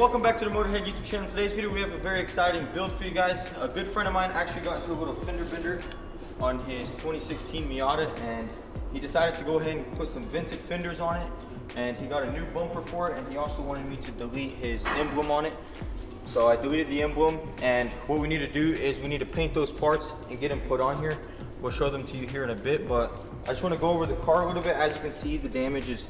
welcome back to the MotorHead YouTube channel. In today's video we have a very exciting build for you guys. A good friend of mine actually got into a little fender bender on his 2016 Miata, and he decided to go ahead and put some vented fenders on it, and he got a new bumper for it, and he also wanted me to delete his emblem on it. So I deleted the emblem, and what we need to do is we need to paint those parts and get them put on here. We'll show them to you here in a bit, but I just want to go over the car a little bit. As you can see, the damage is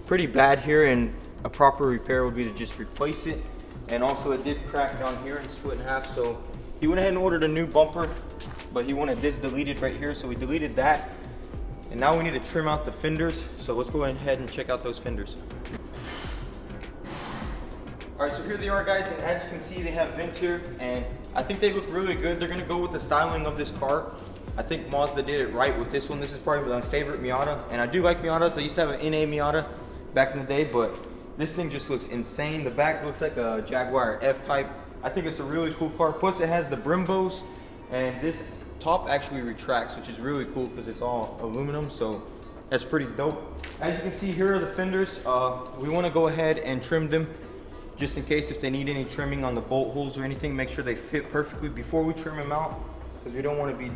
pretty bad here, and a proper repair would be to just replace it. And also it did crack down here and split in half, so he went ahead and ordered a new bumper, but he wanted this deleted right here, so we deleted that. And now we need to trim out the fenders, so let's go ahead and check out those fenders. Alright, so here they are, guys, and as you can see they have vents here, and I think they look really good. They're going to go with the styling of this car. I think Mazda did it right with this one. This is probably my favorite Miata, and I do like Miatas. I used to have an NA Miata back in the day, but this thing just looks insane. The back looks like a Jaguar F-Type. I think it's a really cool car. Plus it has the Brimbos, and this top actually retracts, which is really cool because it's all aluminum, so that's pretty dope. As you can see, here are the fenders. We want to go ahead and trim them just in case if they need any trimming on the bolt holes or anything. Make sure they fit perfectly before we trim them out, because we don't want to be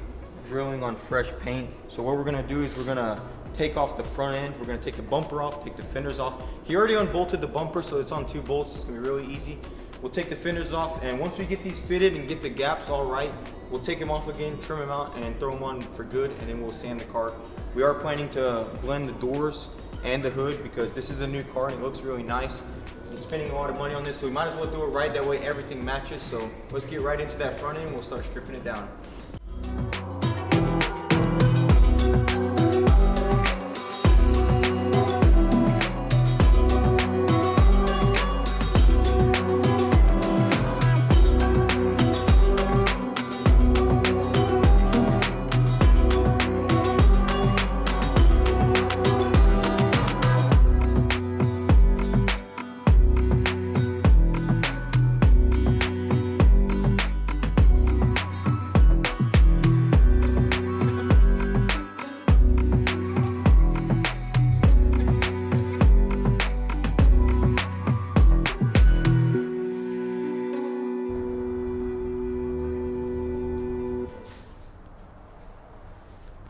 drilling on fresh paint. So what we're going to do is we're going to take off the front end. We're going to take the bumper off, take the fenders off. He already unbolted the bumper, so it's on 2 bolts. It's going to be really easy. We'll take the fenders off, and once we get these fitted and get the gaps all right, we'll take them off again, trim them out, and throw them on for good, and then we'll sand the car. We are planning to blend the doors and the hood because this is a new car and it looks really nice. We're spending a lot of money on this, so we might as well do it right. That way everything matches. So let's get right into that front end. We'll start stripping it down.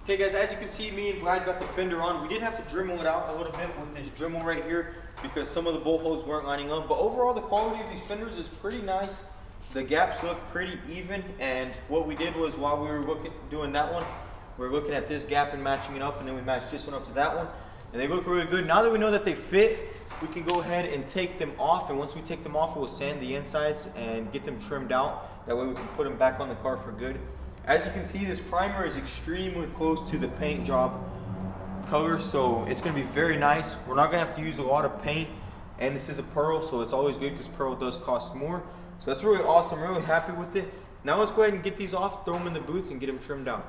Okay guys, as you can see, me and Vlad got the fender on. We did have to Dremel it out a little bit with this Dremel right here because some of the bolt holes weren't lining up. But overall, the quality of these fenders is pretty nice. The gaps look pretty even, and what we did was while we were doing that one, we were looking at this gap and matching it up, and then we matched this one up to that one, and they look really good. Now that we know that they fit, we can go ahead and take them off, and once we take them off, we'll sand the insides and get them trimmed out. That way we can put them back on the car for good. As you can see, this primer is extremely close to the paint job color, so it's going to be very nice. We're not going to have to use a lot of paint, and this is a pearl, so it's always good because pearl does cost more. So that's really awesome, really happy with it. Now let's go ahead and get these off, throw them in the booth, and get them trimmed out.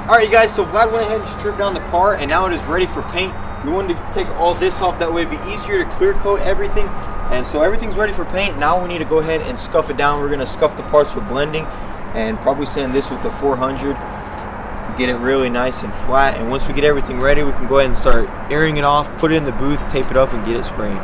Alright you guys, so Vlad went ahead and stripped down the car, and now it is ready for paint. We wanted to take all this off, that way it'd be easier to clear coat everything. And so everything's ready for paint. Now we need to go ahead and scuff it down. We're going to scuff the parts with blending and probably sand this with the 400. get it really nice and flat. And once we get everything ready, we can go ahead and start airing it off, put it in the booth, tape it up, and get it spraying.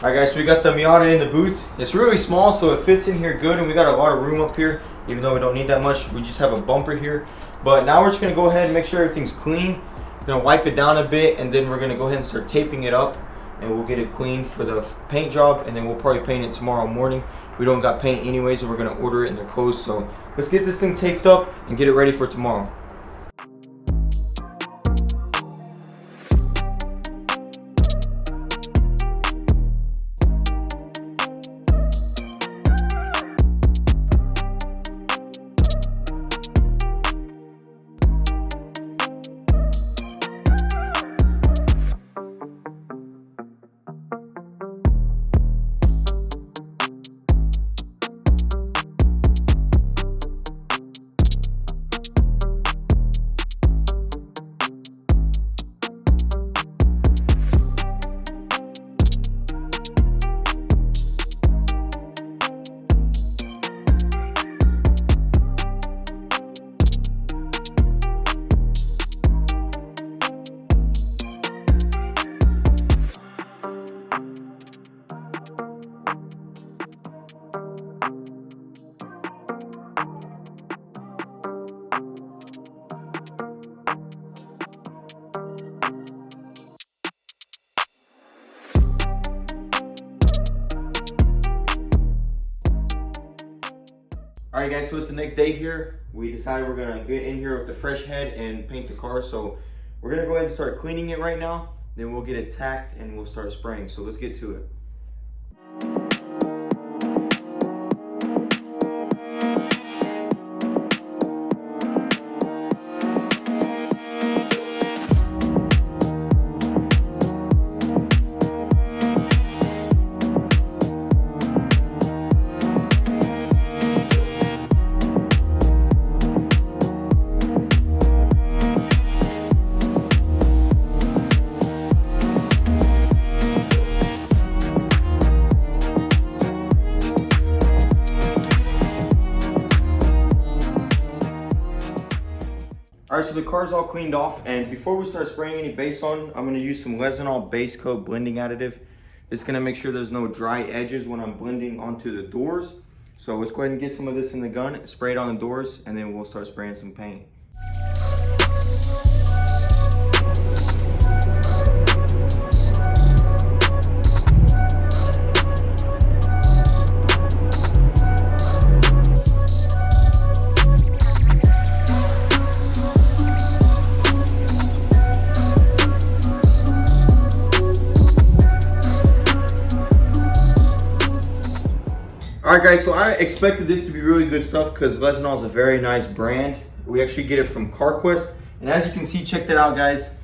Alright guys, so we got the Miata in the booth. It's really small, so it fits in here good, and we got a lot of room up here, even though we don't need that much. We just have a bumper here. But now we're just gonna go ahead and make sure everything's clean. We're gonna wipe it down a bit, and then we're gonna go ahead and start taping it up, and we'll get it clean for the paint job, and then we'll probably paint it tomorrow morning. We don't got paint anyways, so we're gonna order it and they're closed. So let's get this thing taped up and get it ready for tomorrow. Alright guys, so it's the next day here. We decided we're gonna get in here with the fresh head and paint the car. So we're gonna go ahead and start cleaning it right now. Then we'll get it tacked and we'll start spraying. So let's get to it. Alright, so the car's all cleaned off, and before we start spraying any base on, I'm going to use some Resinol base coat blending additive. It's going to make sure there's no dry edges when I'm blending onto the doors. So let's go ahead and get some of this in the gun, spray it on the doors, and then we'll start spraying some paint. Alright guys, so I expected this to be really good stuff because Resinol is a very nice brand. We actually get it from CarQuest. And as you can see, check that out guys.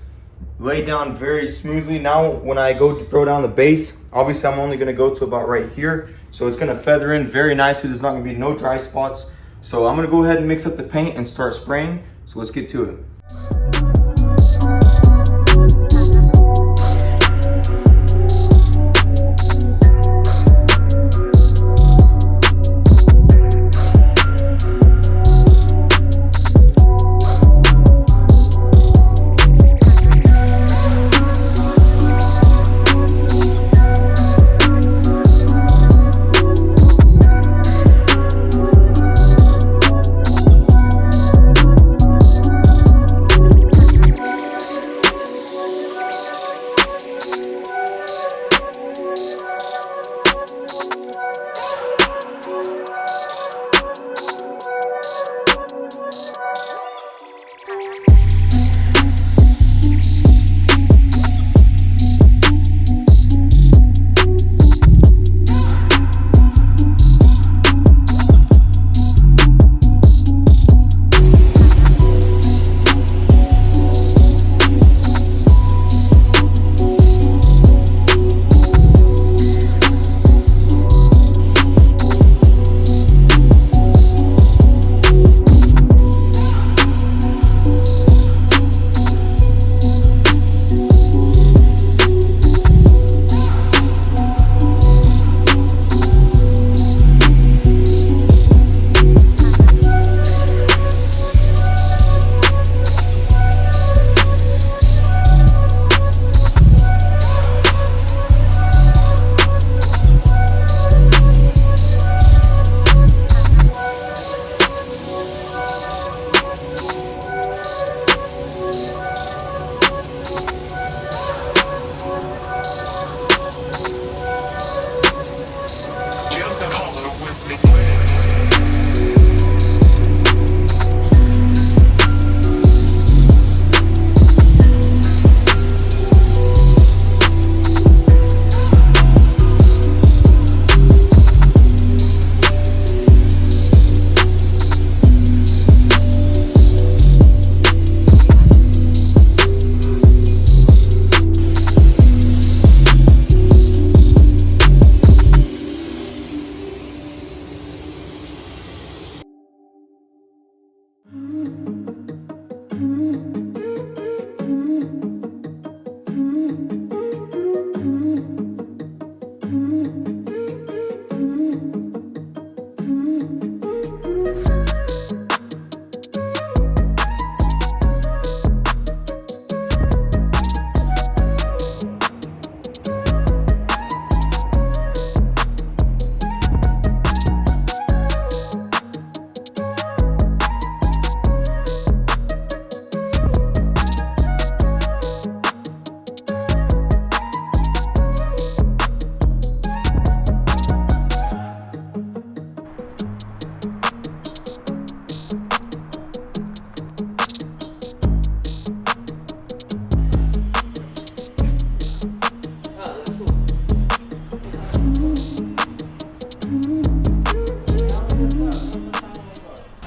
Laid down very smoothly. Now when I go to throw down the base, obviously I'm only going to go to about right here. So it's going to feather in very nicely. There's not going to be no dry spots. So I'm going to go ahead and mix up the paint and start spraying. So let's get to it.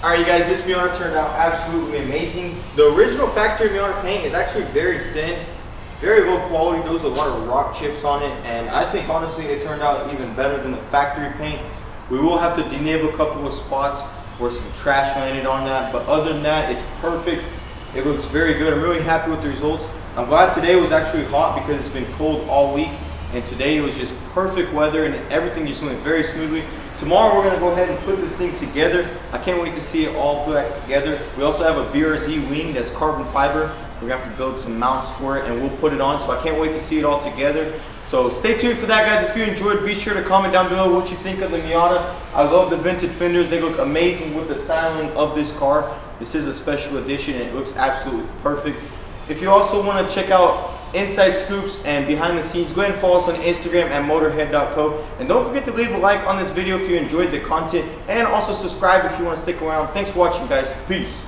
Alright you guys, this Miata turned out absolutely amazing. The original factory Miata paint is actually very thin, very low quality. There was a lot of rock chips on it, and I think honestly it turned out even better than the factory paint. We will have to denable a couple of spots where some trash landed on that, but other than that, it's perfect. It looks very good. I'm really happy with the results. I'm glad today was actually hot because it's been cold all week, and today it was just perfect weather and everything just went very smoothly. Tomorrow we're going to go ahead and put this thing together. I can't wait to see it all put back together. We also have a BRZ wing that's carbon fiber. We're going to have to build some mounts for it and we'll put it on, so I can't wait to see it all together. So stay tuned for that, guys. If you enjoyed, be sure to comment down below what you think of the Miata. I love the vented fenders. They look amazing with the styling of this car. This is a special edition and it looks absolutely perfect. If you also want to check out inside scoops and behind the scenes, go ahead and follow us on Instagram at MotorHead.co. And don't forget to leave a like on this video if you enjoyed the content, and also subscribe if you want to stick around. Thanks for watching, guys. Peace.